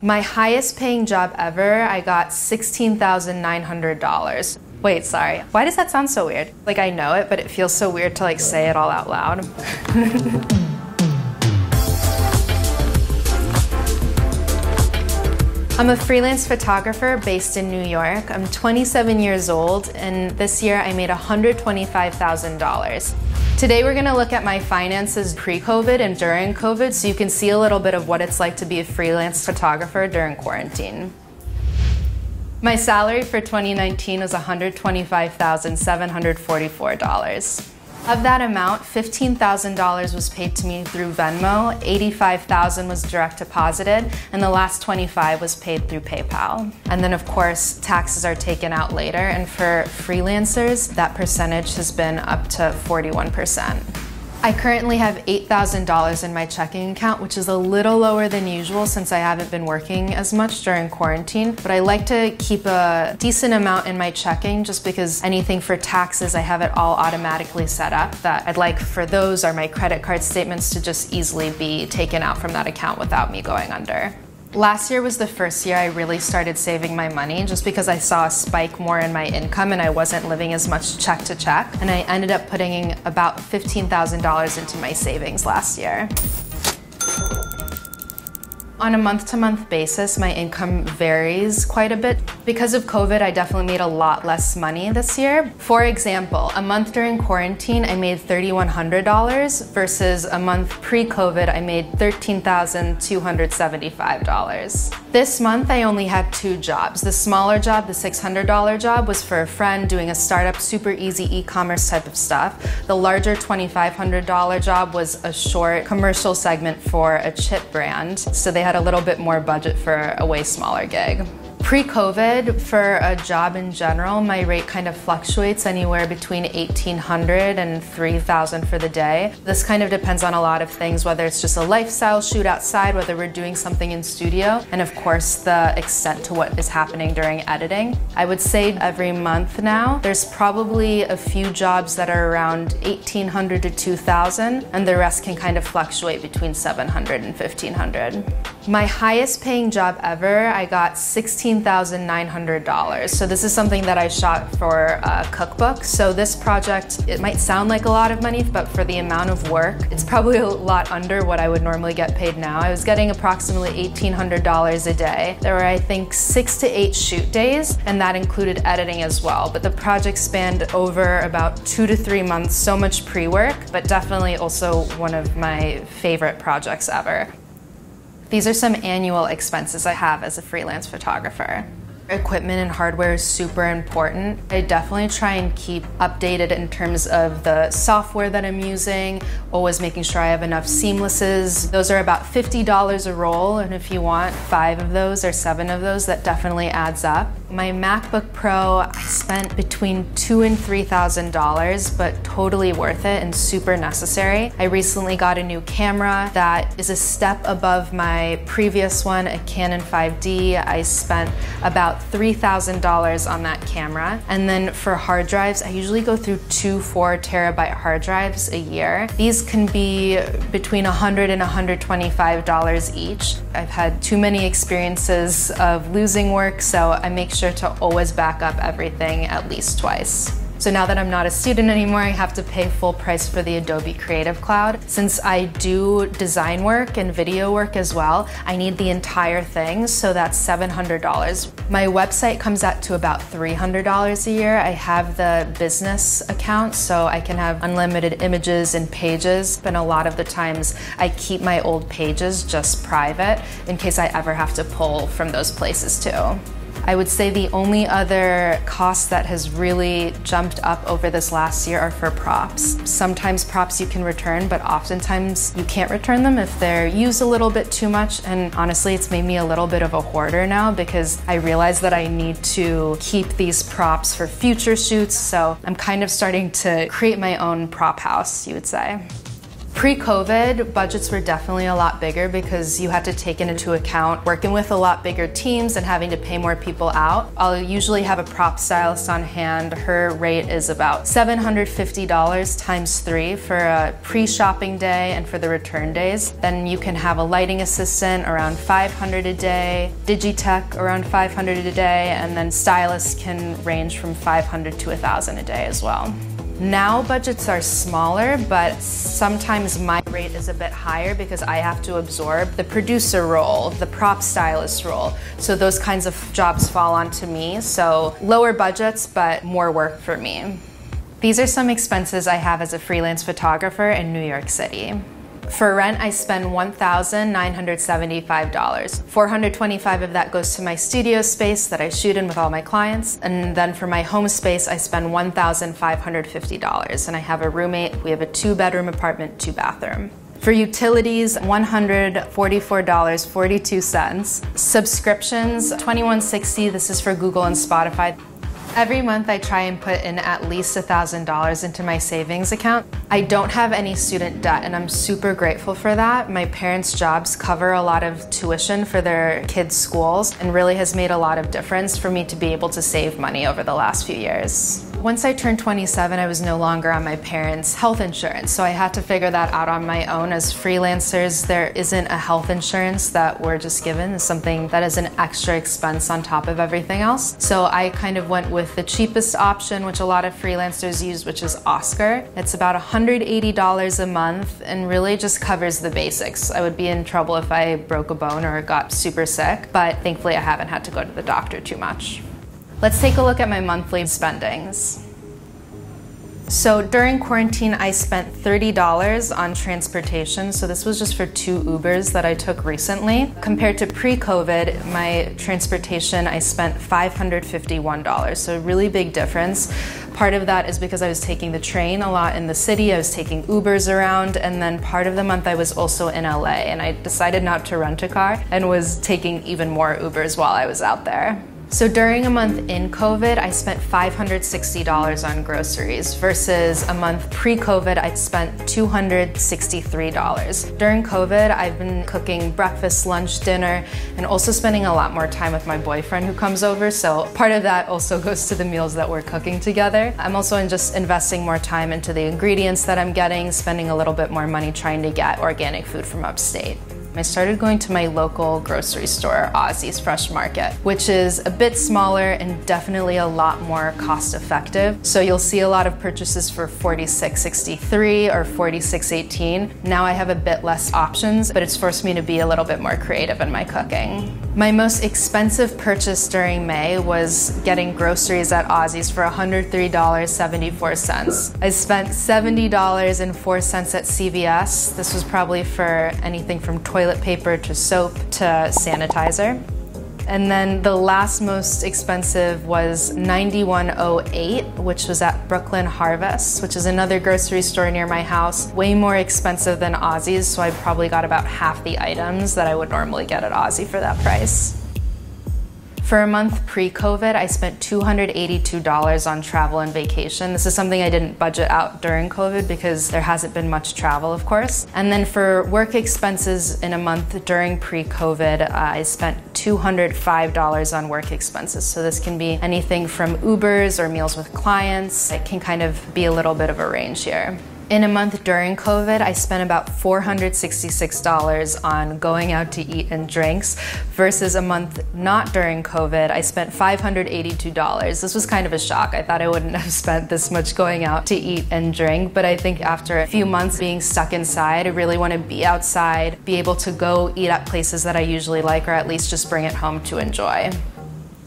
My highest paying job ever, I got $16,900. Wait, sorry. Why does that sound so weird? Like, I know it, but it feels so weird to say it all out loud. I'm a freelance photographer based in New York. I'm 27 years old, and this year I made $125,000. Today we're gonna look at my finances pre-COVID and during COVID so you can see a little bit of what it's like to be a freelance photographer during quarantine. My salary for 2019 was $125,744. Of that amount, $15,000 was paid to me through Venmo, $85,000 was direct deposited, and the last $25,000 was paid through PayPal. And then of course, taxes are taken out later, and for freelancers, that percentage has been up to 41%. I currently have $8,000 in my checking account, which is a little lower than usual since I haven't been working as much during quarantine, but I like to keep a decent amount in my checking just because anything for taxes, I have it all automatically set up that I'd like for those or my credit card statements to just easily be taken out from that account without me going under. Last year was the first year I really started saving my money just because I saw a spike more in my income and I wasn't living as much check to check, and I ended up putting about $15,000 into my savings last year. On a month-to-month basis, my income varies quite a bit. Because of COVID, I definitely made a lot less money this year. For example, a month during quarantine, I made $3,100 versus a month pre-COVID, I made $13,275. This month, I only had 2 jobs. The smaller job, the $600 job, was for a friend doing a startup, super easy e-commerce type of stuff. The larger $2,500 job was a short commercial segment for a chip brand, so they had a little bit more budget for a way smaller gig. Pre-COVID, for a job in general, my rate kind of fluctuates anywhere between $1,800 and $3,000 for the day. This kind of depends on a lot of things, whether it's just a lifestyle shoot outside, whether we're doing something in studio, and of course the extent to what is happening during editing. I would say every month now, there's probably a few jobs that are around $1,800 to $2,000, and the rest can kind of fluctuate between $700 and $1,500. My highest paying job ever, I got $16,900. So this is something that I shot for a cookbook. So this project, it might sound like a lot of money, but for the amount of work, it's probably a lot under what I would normally get paid now. I was getting approximately $1,800 a day. There were, I think, 6 to 8 shoot days, and that included editing as well. But the project spanned over about 2 to 3 months, so much pre-work, but definitely also one of my favorite projects ever. These are some annual expenses I have as a freelance photographer. Equipment and hardware is super important. I definitely try and keep updated in terms of the software that I'm using, always making sure I have enough seamlesses. Those are about $50 a roll, and if you want 5 of those or 7 of those, that definitely adds up. My MacBook Pro, I spent between $2,000 and $3,000, but totally worth it and super necessary. I recently got a new camera that is a step above my previous one, a Canon 5D. I spent about $3,000 on that camera. And then for hard drives, I usually go through 2 4-terabyte hard drives a year. These can be between $100 and $125 each. I've had too many experiences of losing work, so I make sure to always back up everything at least twice. So now that I'm not a student anymore, I have to pay full price for the Adobe Creative Cloud. Since I do design work and video work as well, I need the entire thing, so that's $700. My website comes out to about $300 a year. I have the business account, so I can have unlimited images and pages, and a lot of the times I keep my old pages just private in case I ever have to pull from those places too. I would say the only other cost that has really jumped up over this last year are for props. Sometimes props you can return, but oftentimes you can't return them if they're used a little bit too much. And honestly, it's made me a little bit of a hoarder now because I realize that I need to keep these props for future shoots. So I'm kind of starting to create my own prop house, you would say. Pre-COVID, budgets were definitely a lot bigger because you had to take into account working with a lot bigger teams and having to pay more people out. I'll usually have a prop stylist on hand. Her rate is about $750 times 3 for a pre-shopping day and for the return days. Then you can have a lighting assistant around $500 a day, Digitech around $500 a day, and then stylists can range from $500 to $1,000 a day as well. Now budgets are smaller, but sometimes my rate is a bit higher because I have to absorb the producer role, the prop stylist role. So those kinds of jobs fall onto me. So lower budgets, but more work for me. These are some expenses I have as a freelance photographer in New York City. For rent, I spend $1,975. $425 of that goes to my studio space that I shoot in with all my clients. And then for my home space, I spend $1,550. And I have a roommate. We have a 2-bedroom apartment, 2-bathroom. For utilities, $144.42. Subscriptions, $21.60. This is for Google and Spotify. Every month I try and put in at least $1,000 into my savings account. I don't have any student debt and I'm super grateful for that. My parents' jobs cover a lot of tuition for their kids' schools and really has made a lot of difference for me to be able to save money over the last few years. Once I turned 27, I was no longer on my parents' health insurance, so I had to figure that out on my own. As freelancers, there isn't a health insurance that we're just given. It's something that is an extra expense on top of everything else. So I kind of went with the cheapest option, which a lot of freelancers use, which is Oscar. It's about $180 a month and really just covers the basics. I would be in trouble if I broke a bone or got super sick, but thankfully I haven't had to go to the doctor too much. Let's take a look at my monthly spendings. So during quarantine, I spent $30 on transportation. So this was just for 2 Ubers that I took recently. Compared to pre-COVID, my transportation, I spent $551. So a really big difference. Part of that is because I was taking the train a lot in the city. I was taking Ubers around. And then part of the month I was also in LA. And I decided not to rent a car and was taking even more Ubers while I was out there. So during a month in COVID, I spent $560 on groceries versus a month pre-COVID, I'd spent $263. During COVID, I've been cooking breakfast, lunch, dinner, and also spending a lot more time with my boyfriend who comes over. So part of that also goes to the meals that we're cooking together. I'm also just investing more time into the ingredients that I'm getting, spending a little bit more money trying to get organic food from upstate. I started going to my local grocery store, Ozzy's Fresh Market, which is a bit smaller and definitely a lot more cost effective. So you'll see a lot of purchases for $46.63 or $46.18. Now I have a bit less options, but it's forced me to be a little bit more creative in my cooking. My most expensive purchase during May was getting groceries at Ozzy's for $103.74. I spent $70.04 at CVS. This was probably for anything from toilet paper to soap to sanitizer. And then the last most expensive was $91.08, which was at Brooklyn Harvest, which is another grocery store near my house. Way more expensive than Ozzy's, so I probably got about half the items that I would normally get at Ozzy for that price. For a month pre-COVID, I spent $282 on travel and vacation. This is something I didn't budget out during COVID because there hasn't been much travel, of course. And then for work expenses in a month during pre-COVID, I spent $205 on work expenses. So this can be anything from Ubers or meals with clients. It can kind of be a little bit of a range here. In a month during COVID, I spent about $466 on going out to eat and drinks versus a month not during COVID, I spent $582. This was kind of a shock. I thought I wouldn't have spent this much going out to eat and drink, but I think after a few months being stuck inside, I really want to be outside, be able to go eat at places that I usually like, or at least just bring it home to enjoy.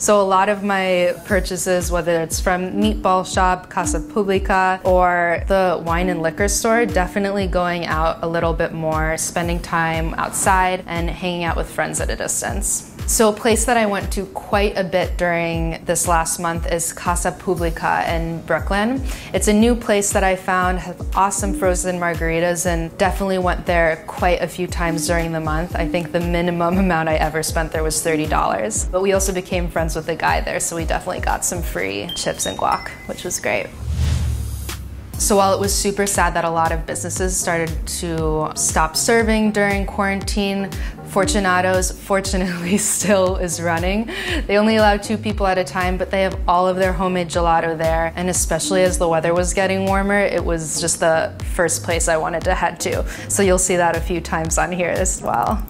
So a lot of my purchases, whether it's from Meatball Shop, Casa Publica, or the wine and liquor store, definitely going out a little bit more, spending time outside and hanging out with friends at a distance. So a place that I went to quite a bit during this last month is Casa Publica in Brooklyn. It's a new place that I found, has awesome frozen margaritas, and definitely went there quite a few times during the month. I think the minimum amount I ever spent there was $30. But we also became friends with the guy there, so we definitely got some free chips and guac, which was great. So while it was super sad that a lot of businesses started to stop serving during quarantine, Fortunato's fortunately still is running. They only allow 2 people at a time, but they have all of their homemade gelato there. And especially as the weather was getting warmer, it was just the first place I wanted to head to. So you'll see that a few times on here as well.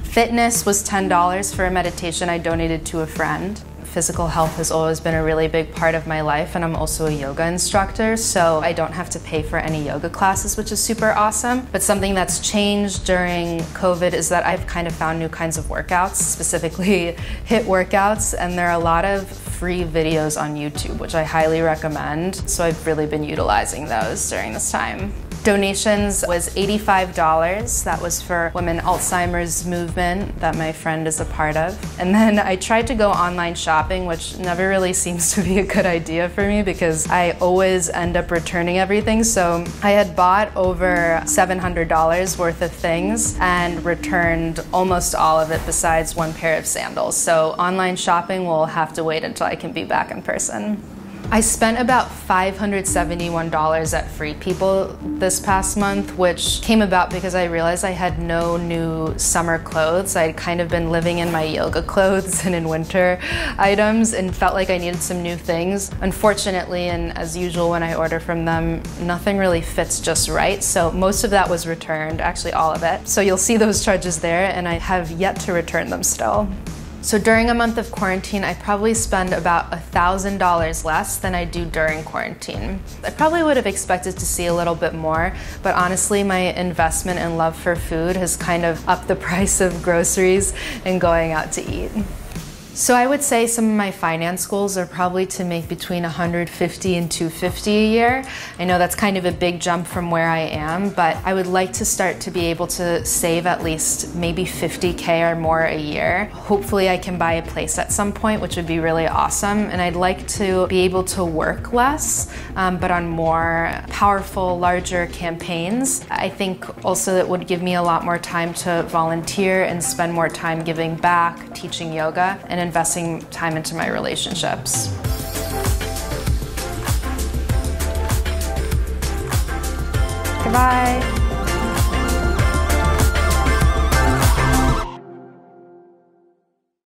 Fitness was $10 for a meditation I donated to a friend. Physical health has always been a really big part of my life, and I'm also a yoga instructor, so I don't have to pay for any yoga classes, which is super awesome. But something that's changed during COVID is that I've kind of found new kinds of workouts, specifically HIIT workouts, and there are a lot of free videos on YouTube, which I highly recommend. So I've really been utilizing those during this time. Donations was $85. That was for Women Alzheimer's movement that my friend is a part of. And then I tried to go online shopping, which never really seems to be a good idea for me because I always end up returning everything. So I had bought over $700 worth of things and returned almost all of it besides 1 pair of sandals. So online shopping will have to wait until I can be back in person. I spent about $571 at Free People this past month, which came about because I realized I had no new summer clothes. I'd kind of been living in my yoga clothes and in winter items and felt like I needed some new things. Unfortunately, and as usual when I order from them, nothing really fits just right. So most of that was returned, actually all of it. So you'll see those charges there, and I have yet to return them still. So during a month of quarantine, I probably spend about $1,000 less than I do during quarantine. I probably would have expected to see a little bit more, but honestly, my investment and love for food has kind of upped the price of groceries and going out to eat. So I would say some of my finance goals are probably to make between $150 and $250 a year. I know that's kind of a big jump from where I am, but I would like to start to be able to save at least maybe $50K or more a year. Hopefully I can buy a place at some point, which would be really awesome. And I'd like to be able to work less, but on more powerful, larger campaigns. I think also that would give me a lot more time to volunteer and spend more time giving back, teaching yoga, and investing time into my relationships. Goodbye.